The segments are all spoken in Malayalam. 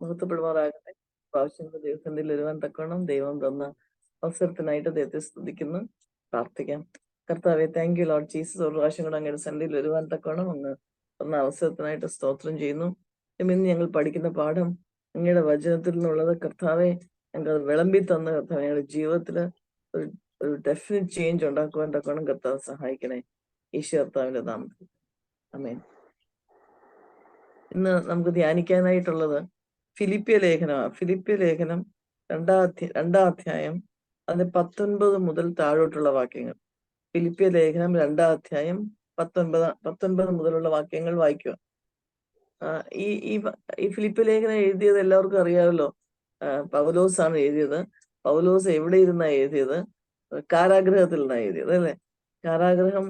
മഹത്വപ്പെടുമാറാകട്ടെ. പ്രാവശ്യം ദൈവസന്നിധിയിൽ വരുവാൻ തക്കവണ്ണം ദൈവം തന്ന അവസരത്തിനായിട്ട് ദൈവത്തെ സ്തുതിക്കുന്നു. പ്രാർത്ഥിക്കാം. കർത്താവെ, താങ്ക് യു ലോർഡ് ജീസസ്. ഒരു പ്രാവശ്യം കൂടെ അങ്ങയുടെ സന്നിധിയിൽ വരുവാൻ തക്കവണ്ണം അങ്ങ് തന്ന അവസരത്തിനായിട്ട് സ്തോത്രം ചെയ്യുന്നു. ഇന്ന് ഞങ്ങൾ പഠിക്കുന്ന പാഠം അങ്ങയുടെ വചനത്തിൽ നിന്നുള്ളത്. കർത്താവെ, ഞങ്ങൾക്ക് വിളമ്പി തന്ന കർത്താവ് ഞങ്ങളുടെ ജീവിതത്തിൽ ഒരു ഡെഫിനറ്റ് ചേഞ്ച് ഉണ്ടാക്കുവാൻ തക്കവണ്ണം കർത്താവ് സഹായിക്കണേ. ഈശോ കർത്താവിന്റെ നാമത്തിൽ ആമേൻ. ഇന്ന് നമുക്ക് ധ്യാനിക്കാനായിട്ടുള്ളത് ഫിലിപ്പിയ ലേഖനമാണ്. ഫിലിപ്പിയ ലേഖനം രണ്ടാം അധ്യായം അതിന്റെ 19 മുതൽ താഴോട്ടുള്ള വാക്യങ്ങൾ. ഫിലിപ്പിയ ലേഖനം 2-ാം അധ്യായം 19 മുതലുള്ള വാക്യങ്ങൾ വായിക്കുക. ഈ ഫിലിപ്പിയ ലേഖനം എഴുതിയത് എല്ലാവർക്കും അറിയാമല്ലോ. പൗലോസ് ആണ് എഴുതിയത്. പൗലോസ് എവിടെ ഇരുന്നാ എഴുതിയത്? കാരാഗ്രഹത്തിൽ നിന്നാണ് എഴുതിയത്, അല്ലേ? കാരാഗ്രഹം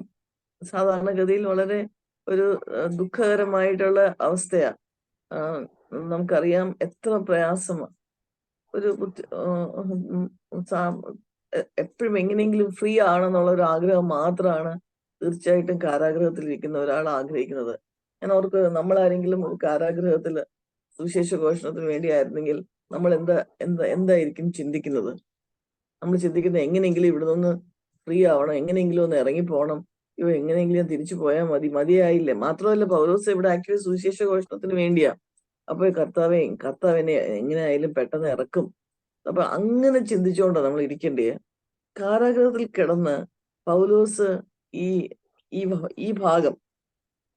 സാധാരണഗതിയിൽ വളരെ ഒരു ദുഃഖകരമായിട്ടുള്ള അവസ്ഥയാ. നമുക്കറിയാം എത്ര പ്രയാസമാണ്. ഒരു എപ്പോഴും എങ്ങനെയെങ്കിലും ഫ്രീ ആണെന്നുള്ള ഒരു ആഗ്രഹം മാത്രമാണ് തീർച്ചയായിട്ടും കാരാഗ്രഹത്തിൽ ഇരിക്കുന്ന ഒരാൾ ആഗ്രഹിക്കുന്നത്. ഞാൻ ഓർക്ക് നമ്മളാരെങ്കിലും ഒരു കാരാഗ്രഹത്തിൽ സുവിശേഷ ഘോഷണത്തിന് വേണ്ടിയായിരുന്നെങ്കിൽ നമ്മൾ എന്തായിരിക്കും ചിന്തിക്കുന്നത്? നമ്മൾ ചിന്തിക്കുന്നത് എങ്ങനെയെങ്കിലും ഇവിടെ നിന്ന് ഫ്രീ ആവണം, എങ്ങനെയെങ്കിലും ഒന്ന് ഇറങ്ങി പോകണം, എങ്ങനെയെങ്കിലും തിരിച്ചു പോയാൽ മതിയായില്ലേ. മാത്രമല്ല പൗലോസ് ഇവിടെ ആക്ച്വലി സുവിശേഷ ഘോഷണത്തിന് വേണ്ടിയാ. അപ്പൊ കർത്താവിനെ എങ്ങനെ ആയാലും പെട്ടെന്ന് ഇറക്കും. അപ്പൊ അങ്ങനെ ചിന്തിച്ചുകൊണ്ടാണ് നമ്മൾ ഇരിക്കേണ്ടേ. കാരാഗ്രഹത്തിൽ കിടന്ന് പൗലോസ് ഈ ഭാഗം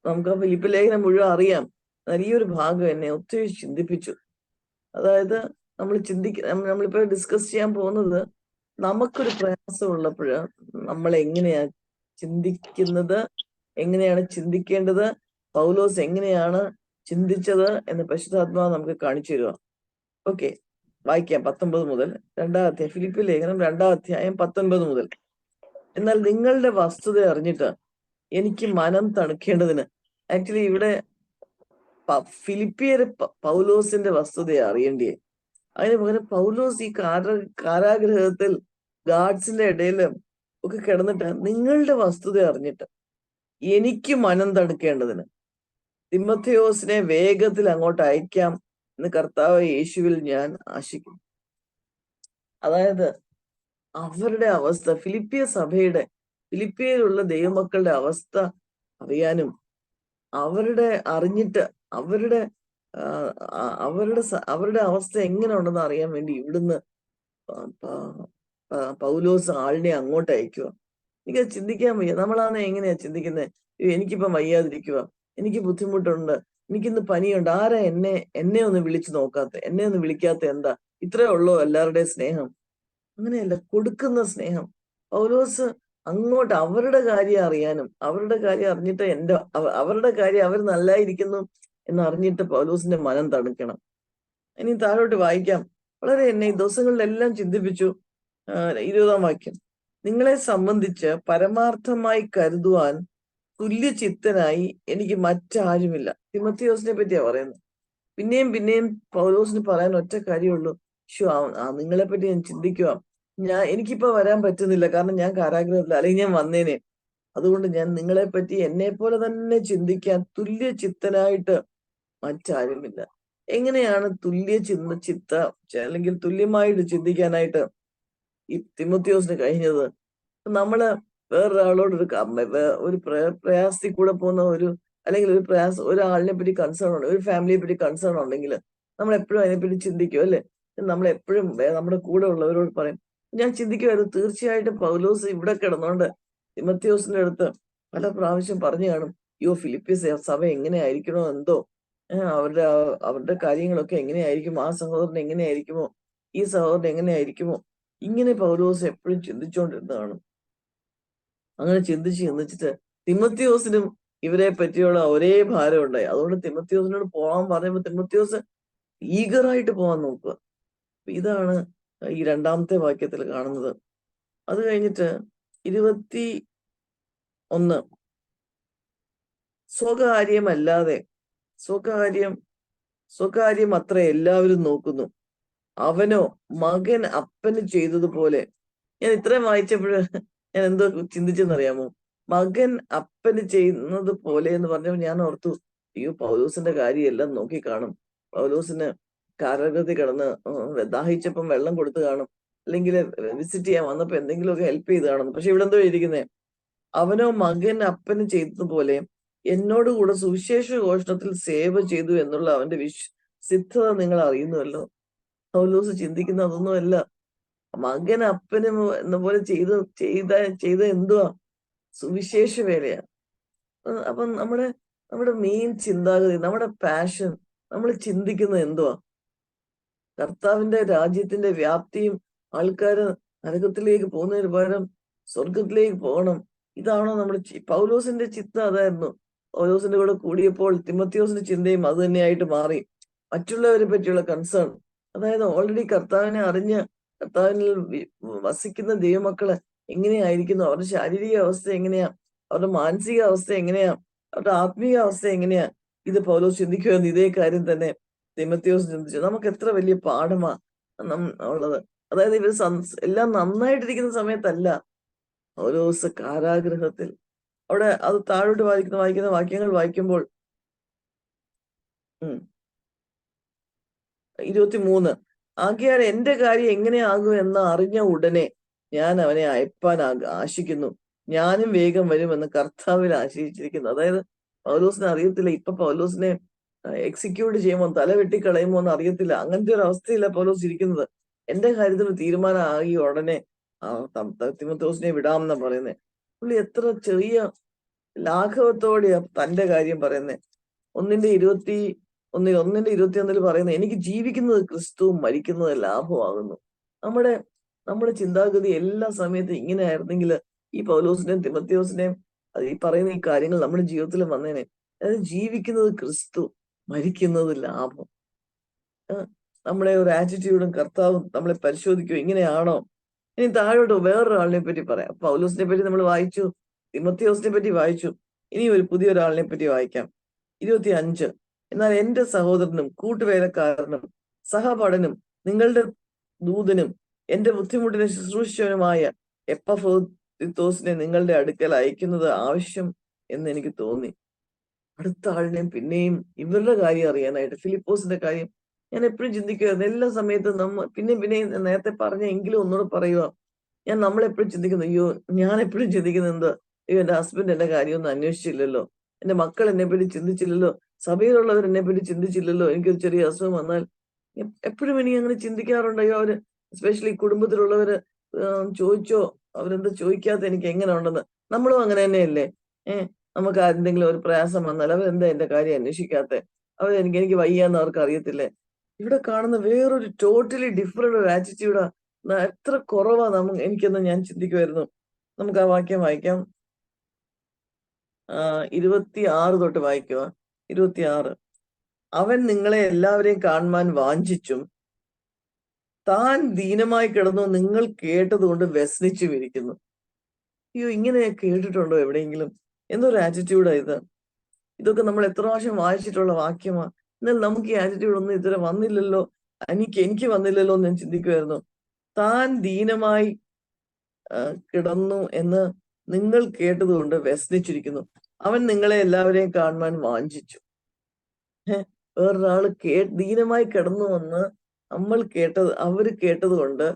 നമുക്ക് ഫിലിപ്പി ലേഖനം മുഴുവൻ അറിയാം. വലിയൊരു ഭാഗം എന്നെ ഒത്തിരി ചിന്തിപ്പിച്ചു. അതായത് നമ്മളിപ്പോ ഡിസ്കസ് ചെയ്യാൻ പോകുന്നത് നമുക്കൊരു പ്രയാസം ഉള്ളപ്പോൾ നമ്മൾ എങ്ങനെയാ ചിന്തിക്കുന്നത്, എങ്ങനെയാണ് ചിന്തിക്കേണ്ടത്, പൗലോസ് എങ്ങനെയാണ് ചിന്തിച്ചത് എന്ന് പരിശുദ്ധാത്മാവ് നമുക്ക് കാണിച്ചു തരിക. ഓക്കെ, വായിക്കാം 19 മുതൽ. ഫിലിപ്പി ലേഖനം 2-ാം അധ്യായം 19 മുതൽ. എന്നാൽ നിങ്ങളുടെ വസ്തുത അറിഞ്ഞിട്ട് എനിക്ക് മനം തണുക്കേണ്ടതിന്, ആക്ച്വലി ഇവിടെ ഫിലിപ്പിയര് പൗലോസിന്റെ വസ്തുതയെ അറിയേണ്ടിയേ. അതിന് പകരം പൗലോസ് ഈ കാരാഗ്രഹത്തിൽ ഗാർഡ്സിന്റെ ഇടയില് ഒക്കെ കിടന്നിട്ട് നിങ്ങളുടെ വസ്തുത അറിഞ്ഞിട്ട് എനിക്ക് മനം തണുക്കേണ്ടതിന് തിമോഥെയോസിനെ വേഗത്തിൽ അങ്ങോട്ട് അയക്കാം എന്ന് കർത്താവ് യേശുവിൽ ഞാൻ ആശിക്കുന്നു. അതായത് അവരുടെ അവസ്ഥ, ഫിലിപ്പിയയിലുള്ള ദൈവമക്കളുടെ അവസ്ഥ അറിയാനും അറിഞ്ഞിട്ട് അവരുടെ അവസ്ഥ എങ്ങനെ ഉണ്ടെന്ന് അറിയാൻ വേണ്ടി ഇവിടുന്ന് പൗലോസ് ആളിനെ അങ്ങോട്ട് അയക്കുക. എനിക്ക് ചിന്തിക്കാൻ വയ്യ. നമ്മളാണ് എങ്ങനെയാ ചിന്തിക്കുന്നത്? എനിക്കിപ്പം വയ്യാതിരിക്കുക, എനിക്ക് ബുദ്ധിമുട്ടുണ്ട്, എനിക്കിന്ന് പനിയുണ്ട്, ആരാ എന്നെ ഒന്ന് വിളിച്ചു നോക്കാത്ത, എന്നെ ഒന്ന് വിളിക്കാത്ത എന്താ? ഇത്രേ ഉള്ളൂ എല്ലാവരുടെയും സ്നേഹം? അങ്ങനെയല്ല, കൊടുക്കുന്ന സ്നേഹം. പൗലോസ് അങ്ങോട്ട് അവരുടെ കാര്യം അറിയാനും അവരുടെ കാര്യം അറിഞ്ഞിട്ട് അവരുടെ കാര്യം അവർ നല്ലായിരിക്കുന്നു എന്നറിഞ്ഞിട്ട് പൗലോസിന്റെ മനം തണുക്കണം. ഇനി താഴോട്ട് വായിക്കാം. വളരെ എന്നെ ഈ ദിവസങ്ങളിലെല്ലാം ചിന്തിപ്പിച്ചു. 20-ാം വാക്യം. നിങ്ങളെ സംബന്ധിച്ച് പരമാർത്ഥമായി കരുതുവാൻ തുല്യചിത്തനായി എനിക്ക് മറ്റാരുമില്ല. തിമോഥെയോസിനെ പറ്റിയാ പറയുന്നത്. പിന്നെയും പൗലോസിന് പറയാൻ ഒറ്റ കാര്യമുള്ളൂ. നിങ്ങളെ പറ്റി ഞാൻ ചിന്തിക്കുക. എനിക്കിപ്പോ വരാൻ പറ്റുന്നില്ല, കാരണം ഞാൻ കാരാഗ്രഹത്തില, അല്ലെങ്കിൽ ഞാൻ വന്നേനെ. അതുകൊണ്ട് ഞാൻ നിങ്ങളെ പറ്റി എന്നെ പോലെ തന്നെ ചിന്തിക്കാൻ തുല്യചിത്തനായിട്ട് മറ്റാരുമില്ല. എങ്ങനെയാണ് അല്ലെങ്കിൽ തുല്യമായിട്ട് ചിന്തിക്കാനായിട്ട് ഈ തിമോഥെയോസിന് കഴിഞ്ഞത്? നമ്മള് വേറൊരാളോട് ഒരു പ്രയാസത്തിൽ കൂടെ പോകുന്ന അല്ലെങ്കിൽ ഒരാളിനെ പറ്റി കൺസേൺ ഉണ്ട്, ഒരു ഫാമിലിയെ പറ്റി കൺസേൺ ഉണ്ടെങ്കിൽ നമ്മൾ എപ്പോഴും അതിനെപ്പറ്റി ചിന്തിക്കും, അല്ലെ? നമ്മളെപ്പോഴും നമ്മുടെ കൂടെ ഉള്ളവരോട് പറയും. ഞാൻ ചിന്തിക്കുമായിരുന്നു, തീർച്ചയായിട്ടും പൗലോസ് ഇവിടെ കിടന്നുകൊണ്ട് തിമോഥെയോസിന്റെ അടുത്ത് പല പ്രാവശ്യം പറഞ്ഞു കാണും, ഫിലിപ്പി സഭ എങ്ങനെയായിരിക്കണോ എന്തോ, അവരുടെ കാര്യങ്ങളൊക്കെ എങ്ങനെയായിരിക്കും, ആ സഹോദരൻ എങ്ങനെയായിരിക്കുമോ, ഈ സഹോദരൻ എങ്ങനെയായിരിക്കുമോ, ഇങ്ങനെ പൗലോസ് എപ്പോഴും ചിന്തിച്ചുകൊണ്ടിരുന്നതാണ്. അങ്ങനെ ചിന്തിച്ചിട്ട് തിമോഥെയോസിനും ഇവരെ പറ്റിയുള്ള ഒരേ ഭാരം ഉണ്ടായി. അതുകൊണ്ട് തിമോഥെയോസിനോട് പോകാൻ പറയുമ്പോൾ തിമോഥെയോസ് ഈഗറായിട്ട് പോകാൻ നോക്കുക. ഇതാണ് ഈ 2-ാമത്തെ വാക്യത്തിൽ കാണുന്നത്. അത് കഴിഞ്ഞിട്ട് 21, സ്വകാര്യം അത്ര എല്ലാവരും നോക്കുന്നു, അവനോ മകൻ അപ്പന് ചെയ്തതുപോലെ. ഞാൻ ഇത്രയും വായിച്ചപ്പോൾ ഞാൻ എന്തോ ചിന്തിച്ചെന്നറിയാമോ? മകൻ അപ്പന് ചെയ്യുന്നത് പോലെ എന്ന് പറഞ്ഞപ്പോൾ ഞാൻ ഓർത്തു, പൗലോസിന്റെ കാര്യമെല്ലാം നോക്കി കാണും. പൗലോസിന് കാരാഗൃഹത്തിൽ കിടന്ന് ദാഹിച്ചപ്പം വെള്ളം കൊടുത്തു കാണും, അല്ലെങ്കിൽ വിസിറ്റ് ചെയ്യാൻ വന്നപ്പോ എന്തെങ്കിലുമൊക്കെ ഹെൽപ്പ് ചെയ്ത് കാണുന്നു. പക്ഷെ ഇവിടെ എന്തോ ഇരിക്കുന്നേ, അവനോ മകൻ അപ്പന് ചെയ്തതുപോലെ എന്നോട് കൂടെ സുവിശേഷ ഘോഷണത്തിൽ സേവ ചെയ്തു എന്നുള്ള അവന്റെ സിദ്ധത നിങ്ങൾ അറിയുന്നുവല്ലോ. പൗലോസ് ചിന്തിക്കുന്ന അതൊന്നുമല്ല. മകൻ അപ്പന് എന്ന പോലെ ചെയ്ത എന്തുവാ? സുവിശേഷ വേലയാ. അപ്പം നമ്മുടെ മെയിൻ ചിന്താഗതി, നമ്മുടെ പാഷൻ, നമ്മൾ ചിന്തിക്കുന്നത് എന്തുവാ? കർത്താവിന്റെ രാജ്യത്തിന്റെ വ്യാപ്തിയും ആൾക്കാര് നരകത്തിലേക്ക് പോകുന്നതിന് പകരം സ്വർഗത്തിലേക്ക് പോകണം, ഇതാണോ നമ്മുടെ പൗലോസിന്റെ ചിന്ത അതായിരുന്നു. പൗലോസിന്റെ കൂടെ കൂടിയപ്പോൾ തിമോത്തിയോസിന്റെ ചിന്തയും അത് തന്നെയായിട്ട് മാറി. മറ്റുള്ളവരെ പറ്റിയുള്ള കൺസേൺ, അതായത് ഓൾറെഡി കർത്താവിനെ അറിഞ്ഞ് കർത്താവിനിൽ വസിക്കുന്ന ദൈവമക്കള് എങ്ങനെയായിരിക്കുന്നു, അവരുടെ ശാരീരിക അവസ്ഥ എങ്ങനെയാ, അവരുടെ മാനസിക അവസ്ഥ എങ്ങനെയാ, അവരുടെ ആത്മീയ അവസ്ഥ എങ്ങനെയാ, ഇത് പൗലോസ് ചിന്തിക്കുമെന്ന് ഇതേ കാര്യം തന്നെ തിമോത്തിയോസ് ചിന്തിച്ചു. നമുക്ക് എത്ര വലിയ പാഠമാ ഉള്ളത്. അതായത് ഇവർ എല്ലാം നന്നായിട്ടിരിക്കുന്ന സമയത്തല്ല, പൗലോസ് കാരാഗൃഹത്തിൽ. അവിടെ അത് താഴോട്ട് വായിക്കുന്ന വാക്യങ്ങൾ വായിക്കുമ്പോൾ 23, ആകയാൽ എന്റെ കാര്യം എങ്ങനെയാകും എന്ന് അറിഞ്ഞ ഉടനെ ഞാൻ അവനെ അയപ്പാൻ ആശിക്കുന്നു, ഞാനും വേഗം വരുമെന്ന് കർത്താവിൽ ആശയിച്ചിരിക്കുന്നു. അതായത് പൗലോസിനെ അറിയത്തില്ല, ഇപ്പൊ പൗലോസിനെ എക്സിക്യൂട്ട് ചെയ്യുമോ, തല വെട്ടിക്കളയുമോ എന്ന് അറിയത്തില്ല. അങ്ങനത്തെ ഒരു അവസ്ഥയില്ല പൗലോസ് ഇരിക്കുന്നത്. എന്റെ കാര്യത്തിൽ തീരുമാനമാകി ഉടനെ തിമോത്തിയോസിനെ വിടാമെന്നാ പറയുന്നത്. പുള്ളി എത്ര ചെറിയ ലാഘവത്തോടെയാ തന്റെ കാര്യം പറയുന്നത്. 1:21 പറയുന്നത്, എനിക്ക് ജീവിക്കുന്നത് ക്രിസ്തുവും മരിക്കുന്നത് ലാഭമാകുന്നു. നമ്മുടെ ചിന്താഗതി എല്ലാ സമയത്തും ഇങ്ങനെ ആയിരുന്നെങ്കിൽ ഈ പൗലോസിനെയും തിമോത്തിയോസിനെയും ഈ പറയുന്ന ഈ കാര്യങ്ങൾ നമ്മുടെ ജീവിതത്തിൽ വന്നേനെ. അതായത് ജീവിക്കുന്നത് ക്രിസ്തു, മരിക്കുന്നത് ലാഭം. നമ്മളെ ഒരു ആറ്റിറ്റ്യൂഡും കർത്താവും നമ്മളെ പരിശോധിക്കും, ഇങ്ങനെയാണോ? ഇനി താഴോട്ട് വേറൊരാളിനെ പറ്റി പറയാം. പൗലോസിനെ പറ്റി നമ്മൾ വായിച്ചു, തിമോത്തിയോസിനെ പറ്റി വായിച്ചു. ഇനി ഒരു പുതിയൊരാളിനെ പറ്റി വായിക്കാം. 25, എന്നാൽ എന്റെ സഹോദരനും കൂട്ടുവേലക്കാരനും സഹപഠനും നിങ്ങളുടെ ദൂതനും എന്റെ ബുദ്ധിമുട്ടിനെ ശുശ്രൂഷിച്ചവനുമായ എപ്പഫ്രോദിത്തോസിനെ നിങ്ങളുടെ അടുക്കൽ അയക്കുന്നത് ആവശ്യം എന്ന് എനിക്ക് തോന്നി. അടുത്ത ആളിനെയും പിന്നെയും ഇവരുടെ കാര്യം അറിയാനായിട്ട്, ഫിലിപ്പോസിന്റെ കാര്യം ഞാൻ എപ്പോഴും ചിന്തിക്കുമായിരുന്നു. എല്ലാ സമയത്തും പിന്നെയും നേരത്തെ പറഞ്ഞ എങ്കിലും ഒന്നുകൂടെ പറയുക, നമ്മളെപ്പോഴും ചിന്തിക്കുന്നു, അയ്യോ ഞാൻ എപ്പോഴും ചിന്തിക്കുന്നത് എന്താ, അയ്യോ എന്റെ ഹസ്ബൻഡ് എന്റെ കാര്യമൊന്നും അന്വേഷിച്ചില്ലല്ലോ, എന്റെ മക്കൾ എന്നെ പറ്റി ചിന്തിച്ചില്ലല്ലോ, സഭയിലുള്ളവർ എന്നെ പറ്റി ചിന്തിച്ചില്ലല്ലോ, എനിക്കൊരു ചെറിയ അസുഖം വന്നാൽ എപ്പോഴും എനിക്ക് അങ്ങനെ ചിന്തിക്കാറുണ്ട്. അയ്യോ അവര് എസ്പെഷ്യലി കുടുംബത്തിലുള്ളവര് ചോദിച്ചോ, അവരെന്താ ചോദിക്കാത്ത, എനിക്ക് എങ്ങനെ ഉണ്ടെന്ന്. നമ്മളും അങ്ങനെ തന്നെയല്ലേ? നമുക്ക് എന്തെങ്കിലും ഒരു പ്രയാസം വന്നാൽ അവരെന്താ എന്റെ കാര്യം അന്വേഷിക്കാത്ത, എനിക്ക് വയ്യാന്ന് അവർക്ക് അറിയത്തില്ലേ? ഇവിടെ കാണുന്ന വേറൊരു ടോട്ടലി ഡിഫറെന്റ് ഒരു ആറ്റിറ്റ്യൂഡാ. എത്ര കുറവാ എനിക്കെന്ന് ഞാൻ ചിന്തിക്കുമായിരുന്നു. നമുക്ക് ആ വാക്യം വായിക്കാം. 26 തൊട്ട് വായിക്കുക. 26, അവൻ നിങ്ങളെ എല്ലാവരെയും കാണുവാൻ വാഞ്ചിച്ചും താൻ ദീനമായി കിടന്നു നിങ്ങൾ കേട്ടതുകൊണ്ട് വ്യസനിച്ചും ഇരിക്കുന്നു. അയ്യോ, ഇങ്ങനെ കേട്ടിട്ടുണ്ടോ എവിടെയെങ്കിലും? എന്തൊരു ആറ്റിറ്റ്യൂഡാ ഇത്! ഇതൊക്കെ നമ്മൾ എത്ര പ്രാവശ്യം വായിച്ചിട്ടുള്ള വാക്യമാ. എന്നാൽ നമുക്ക് ഈ ആറ്റിറ്റ്യൂഡ് ഒന്നും ഇതുവരെ വന്നില്ലല്ലോ, എനിക്ക് വന്നില്ലല്ലോ എന്ന് ഞാൻ ചിന്തിക്കുമായിരുന്നു. താൻ ദീനമായി കിടന്നു എന്ന് നിങ്ങൾ കേട്ടതുകൊണ്ട് വ്യസനിച്ചിരിക്കുന്നു. അവൻ നിങ്ങളെ എല്ലാവരെയും കാണുവാൻ വാഞ്ചിച്ചു. വേറൊരാള് ദീനമായി കിടന്നു എന്ന് അവര് കേട്ടത് കൊണ്ട്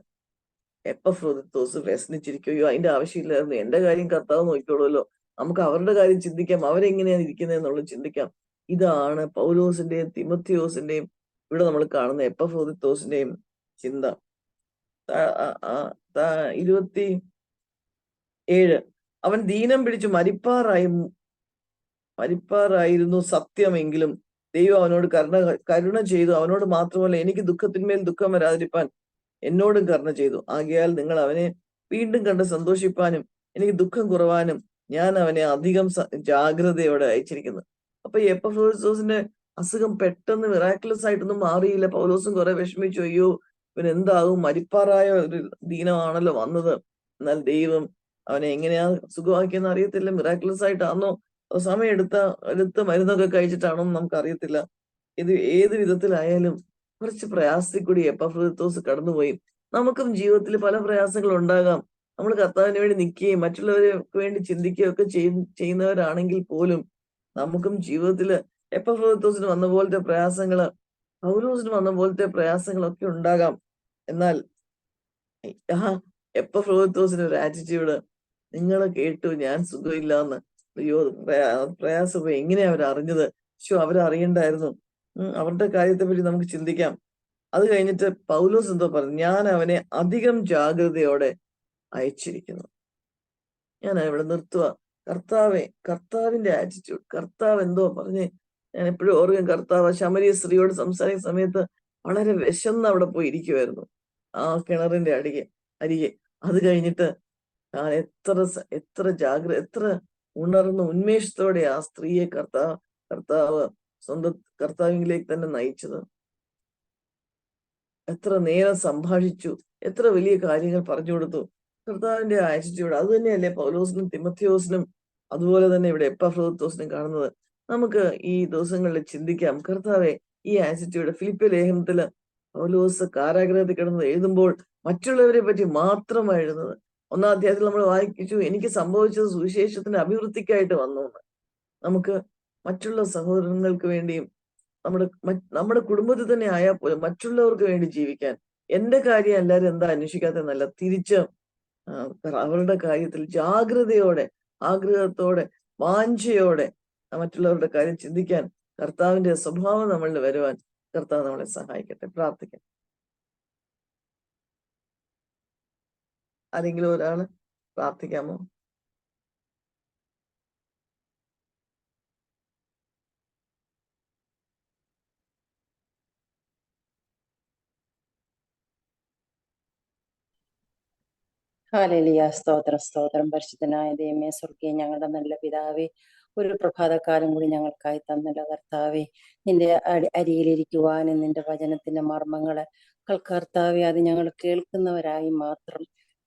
എപ്പഫ്രോദിത്തോസ് വ്യസനിച്ചിരിക്കുകയോ, അതിന്റെ ആവശ്യമില്ലായിരുന്നു, എന്റെ കാര്യം കർത്താവ് നോക്കിക്കോളുമല്ലോ, നമുക്ക് അവരുടെ കാര്യം ചിന്തിക്കാം, അവരെങ്ങനെയാണ് ഇരിക്കുന്നത് എന്നുള്ളത് ചിന്തിക്കാം. ഇതാണ് പൗലോസിന്റെയും തിമോത്തിയോസിന്റെയും ഇവിടെ നമ്മൾ കാണുന്ന എപ്പഫ്രോദിത്തോസിന്റെയും ചിന്ത. 27, അവൻ ദീനം പിടിച്ചു മരിപ്പാറായിരുന്നു സത്യമെങ്കിലും ദൈവം അവനോട് കരുണ ചെയ്തു. അവനോട് മാത്രമല്ല, എനിക്ക് ദുഃഖത്തിന്മേൽ ദുഃഖം വരാതിരിപ്പാൻ എന്നോടും കരുണ ചെയ്തു. ആകയാൽ നിങ്ങൾ അവനെ വീണ്ടും കണ്ട് സന്തോഷിപ്പാനും എനിക്ക് ദുഃഖം കുറവാനും ഞാൻ അവനെ അധികം ജാഗ്രതയോടെ അയച്ചിരിക്കുന്നു. അപ്പൊ ഈ എപ്പഫ്രോദിത്തോസിന്റെ അസുഖം പെട്ടെന്ന് മിറാക്കുലസ് ആയിട്ടൊന്നും മാറിയില്ല. പൗലോസും കുറെ വിഷമിച്ചു, അയ്യോ ഇവൻ എന്താകും, മരിപ്പാറായ ഒരു ദീനമാണല്ലോ വന്നത്. എന്നാൽ ദൈവം അവനെ എങ്ങനെയാ സുഖമാക്കിയെന്ന് അറിയത്തില്ല. മിറാക്കുലസ് ആയിട്ടാണോ, സമയം എടുത്ത് മരുന്നൊക്കെ കഴിച്ചിട്ടാണോ നമുക്ക് അറിയത്തില്ല. ഇത് ഏത് വിധത്തിലായാലും കുറച്ച് പ്രയാസത്തിൽ കൂടി എപ്പഫ്രോദിത്തോസ് കടന്നുപോയി. നമുക്കും ജീവിതത്തിൽ പല പ്രയാസങ്ങൾ ഉണ്ടാകാം. നമ്മൾ കർത്താവിന് വേണ്ടി നിൽക്കുകയും മറ്റുള്ളവർക്ക് വേണ്ടി ചിന്തിക്കുകയും ഒക്കെ ചെയ്യുന്നവരാണെങ്കിൽ പോലും നമുക്കും ജീവിതത്തിൽ എപ്പഫ്രോദിത്തോസിന് വന്ന പോലത്തെ പ്രയാസങ്ങള് പൗലോസിന് വന്ന പോലത്തെ പ്രയാസങ്ങളൊക്കെ ഉണ്ടാകാം. എന്നാൽ എപ്പഫ്രോദിത്തോസിന് ഒരു ആറ്റിറ്റ്യൂഡ്, നിങ്ങൾ കേട്ടു ഞാൻ സുഖമില്ലാന്ന്. അയ്യോ, പ്രയാസം എങ്ങനെയാ അവരറിഞ്ഞത്? അവരറിയണ്ടായിരുന്നു. അവരുടെ കാര്യത്തെ പറ്റി നമുക്ക് ചിന്തിക്കാം. അത് കഴിഞ്ഞിട്ട് പൗലോസ് എന്തോ പറഞ്ഞു, ഞാൻ അവനെ അധികം ജാഗ്രതയോടെ അയച്ചിരിക്കുന്നു. ഞാൻ ഇവിടെ നിർത്തുക. കർത്താവിന്റെ ആറ്റിറ്റ്യൂഡ്, കർത്താവ് എന്തോ പറഞ്ഞേ. ഞാൻ എപ്പോഴും ഓർക്കും, കർത്താവ് ശമരിയ സ്ത്രീയോട് സംസാരിക്കുന്ന സമയത്ത് വളരെ വിശന്ന് അവിടെ പോയി ഇരിക്കുമായിരുന്നു, ആ കിണറിന്റെ അരികെ. അത് കഴിഞ്ഞിട്ട് ഞാൻ എത്ര ഉണർന്ന ഉന്മേഷത്തോടെ ആ സ്ത്രീയെ കർത്താവ് സ്വന്തം കർത്താവിലേക്ക് തന്നെ നയിച്ചത്. എത്ര നേരം സംഭാഷിച്ചു, എത്ര വലിയ കാര്യങ്ങൾ പറഞ്ഞു കൊടുത്തു. കർത്താവിന്റെ ആറ്റിറ്റ്യൂഡ് അത് തന്നെയല്ലേ പൗലോസിനും തിമോഥെയോസിനും അതുപോലെ തന്നെ ഇവിടെ എപ്പഫ്രോദിത്തോസിനും കാണുന്നത്. നമുക്ക് ഈ ദിവസങ്ങളിൽ ചിന്തിക്കാം, കർത്താവെ ഈ ആറ്റിറ്റ്യൂഡ്. ഫിലിപ്പിയ ലേഖനത്തില് പൗലോസ് കാരാഗ്രഹത്തിൽ കിടന്നത് എഴുതുമ്പോൾ മറ്റുള്ളവരെ പറ്റി മാത്രമാണ് എഴുതുന്നത്. 1-ാം അധ്യായത്തിൽ നമ്മൾ വായിച്ചു, എനിക്ക് സംഭവിച്ചത് സുവിശേഷത്തിന്റെ അഭിവൃദ്ധിക്കായിട്ട് വന്നു എന്ന്. നമുക്ക് മറ്റുള്ള സഹോദരങ്ങൾക്ക് വേണ്ടിയും നമ്മുടെ കുടുംബത്തിൽ തന്നെ ആയാൽ പോലും മറ്റുള്ളവർക്ക് വേണ്ടി ജീവിക്കാൻ, എന്റെ കാര്യം എല്ലാവരും എന്താ അന്വേഷിക്കാത്തതെന്നല്ല, തിരിച്ച് അവരുടെ കാര്യത്തിൽ ജാഗ്രതയോടെ, ആഗ്രഹത്തോടെ, വാഞ്ചയോടെ മറ്റുള്ളവരുടെ കാര്യം ചിന്തിക്കാൻ കർത്താവിന്റെ സ്വഭാവം നമ്മളിൽ വരുവാൻ കർത്താവ് നമ്മളെ സഹായിക്കട്ടെ. പ്രാർത്ഥിക്കാം. ആരെങ്കിലും ഒരാള് പ്രാർത്ഥിക്കാമോ? ഹല്ലേലൂയ. സ്തോത്രം സ്തോത്രം. പരിശുദ്ധനായ ദൈവമേ, സ്വർഗീയ ഞങ്ങളുടെ നല്ല പിതാവേ, ഒരു പ്രഭാതക്കാലം കൂടി ഞങ്ങൾക്കായി തന്നല്ലോ കർത്താവേ. നിന്റെ അരികിലിരിക്കുവാനും നിന്റെ വചനത്തിന്റെ മർമ്മങ്ങള് കർത്താവെ അത് ഞങ്ങൾ കേൾക്കുന്നവരായി മാത്രം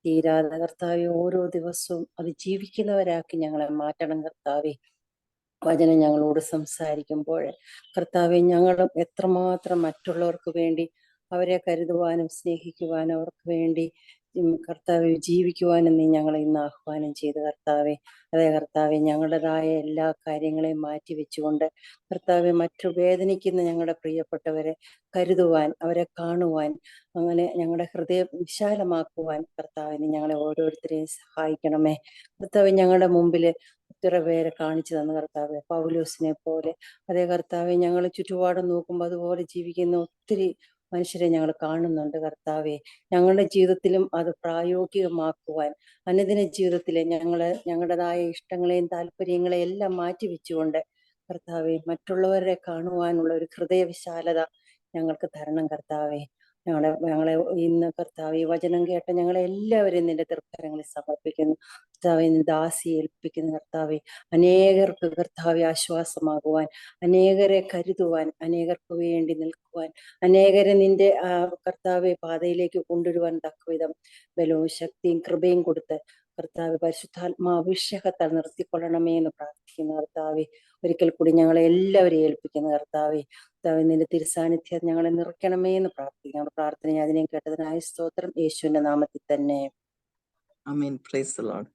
തീരാതെ കർത്താവെ, ഓരോ ദിവസവും അത് ജീവിക്കുന്നവരാക്കി ഞങ്ങളെ മാറ്റണം കർത്താവെ. വചനം ഞങ്ങളോട് സംസാരിക്കുമ്പോൾ കർത്താവെ, ഞങ്ങളും എത്രമാത്രം മറ്റുള്ളവർക്ക് വേണ്ടി അവരെ കരുതുവാനും സ്നേഹിക്കുവാനും അവർക്ക് വേണ്ടി കർത്താവെ ജീവിക്കുവാനും നീ ഞങ്ങളെ ഇന്ന് ആഹ്വാനം ചെയ്ത് കർത്താവെ. അതേ കർത്താവെ, ഞങ്ങളുടേതായ എല്ലാ കാര്യങ്ങളെയും മാറ്റി വെച്ചുകൊണ്ട് കർത്താവെ, മറ്റു വേദനിക്കുന്ന ഞങ്ങളുടെ പ്രിയപ്പെട്ടവരെ കരുതുവാൻ, അവരെ കാണുവാൻ, അങ്ങനെ ഞങ്ങളുടെ ഹൃദയം വിശാലമാക്കുവാൻ കർത്താവിനെ ഞങ്ങളെ ഓരോരുത്തരെയും സഹായിക്കണമേ. കർത്താവെ, ഞങ്ങളുടെ മുമ്പില് ഒത്തിരി പേരെ കാണിച്ചു തന്നു കർത്താവെ, പൗലോസിനെ പോലെ. അതേ കർത്താവെ, ഞങ്ങൾ ചുറ്റുപാടും നോക്കുമ്പോൾ അതുപോലെ ജീവിക്കുന്ന ഒത്തിരി മനുഷ്യരെ ഞങ്ങൾ കാണുന്നുണ്ട് കർത്താവെ. ഞങ്ങളുടെ ജീവിതത്തിലും അത് പ്രായോഗികമാക്കുവാൻ, അനുദിന ജീവിതത്തിലെ ഞങ്ങളുടേതായ ഇഷ്ടങ്ങളെയും താല്പര്യങ്ങളെയും എല്ലാം മാറ്റിവെച്ചുകൊണ്ട് കർത്താവെ, മറ്റുള്ളവരെ കാണുവാനുള്ള ഒരു ഹൃദയവിശാലത ഞങ്ങൾക്ക് തരണം കർത്താവെ. ഞങ്ങളെ ഇന്ന് കർത്താവെ, വചനം കേട്ട ഞങ്ങളെ എല്ലാവരെയും നിന്റെ തൃക്കരങ്ങളിൽ സമർപ്പിക്കുന്നു കർത്താവെ. ദാസി ഏൽപ്പിക്കുന്ന കർത്താവെ, അനേകർക്ക് കർത്താവെ ആശ്വാസമാകുവാൻ, അനേകരെ കരുതുവാൻ, അനേകർക്ക് വേണ്ടി നിൽക്കുവാൻ, അനേകരെ നിന്റെ കർത്താവെ പാതയിലേക്ക് കൊണ്ടുവരുവാൻ തക്കവിധം ബലവും ശക്തിയും കൃപയും കൊടുത്ത് കർത്താവെ, പരിശുദ്ധാത്മാഭിഷേകത്താൽ നിർത്തിക്കൊള്ളണമേ എന്ന് പ്രാർത്ഥിക്കുന്ന കർത്താവെ. ഒരിക്കൽ കൂടി ഞങ്ങളെ എല്ലാവരെയും ഏൽപ്പിക്കുന്ന കർത്താവെ, കർത്താവെ നിന്റെ തിരുസാന്നിധ്യം ഞങ്ങളെ നിറയ്ക്കണമേ എന്ന് പ്രാർത്ഥിക്കുന്നു. പ്രാർത്ഥന അതിനെ കേട്ടതിനായി സ്തോത്രം, യേശുവിന്റെ നാമത്തിൽ തന്നെ. ആമേൻ. Praise the Lord.